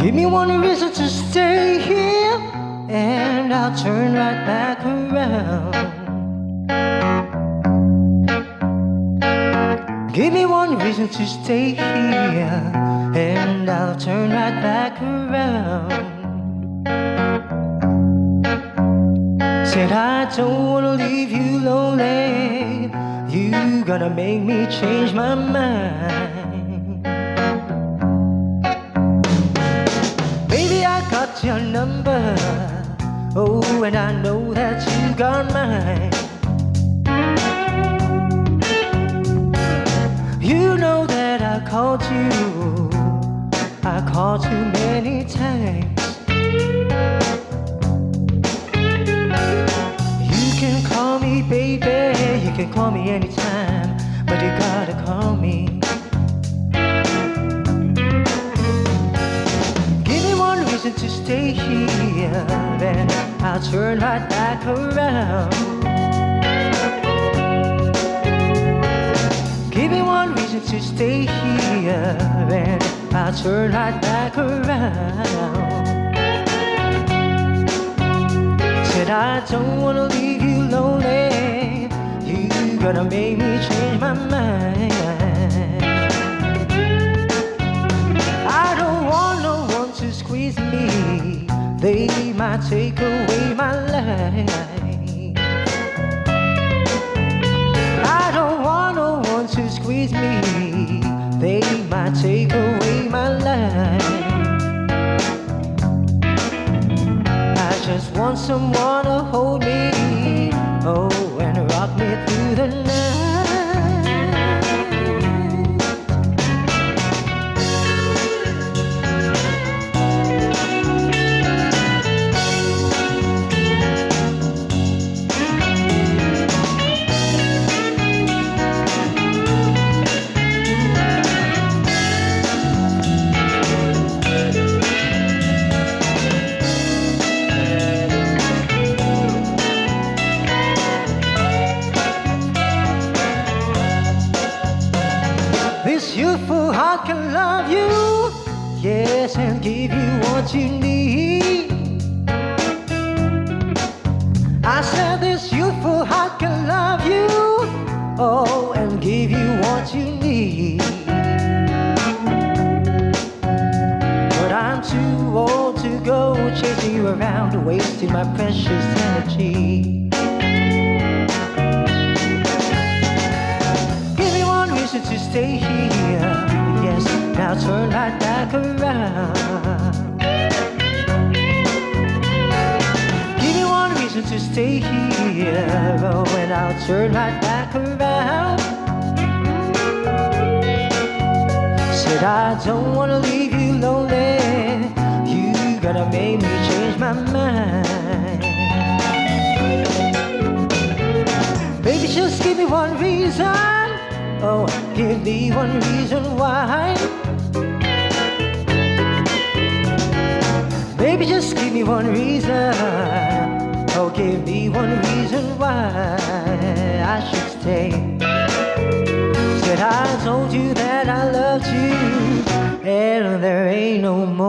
Give me one reason to stay here, and I'll turn right back around. Give me one reason to stay here, and I'll turn right back around. Said I don't wanna leave you lonely, you gonna make me change my mind. Baby, I got your number, oh, and I know that you got mine. You know that I called you many times. You can call me baby, you can call me anytime, but you gotta call me. Give me one reason to stay here, and I'll turn right back around. Give me one reason to stay here, and I'll turn right back around. Said I don't wanna leave you lonely, you gonna make me change my mind. I don't want no one to squeeze me, they might take away my life. I don't want no one to squeeze me, they might take away my life. I just want someone to hold me, oh, and rock me through the night. This youthful heart can love you, yes, and give you what you need. I said this youthful heart can love you, oh, and give you what you need. But I'm too old to go chasing you around, wasting my precious energy. To stay here, yes, now turn right back around. Give me one reason to stay here, oh, and I'll turn right back around. Said I don't wanna leave you lonely, you gotta make me change my mind. Baby, just give me one reason, oh, give me one reason why. Baby, just give me one reason, oh, give me one reason why I should stay. Said I told you that I loved you, and there ain't no more.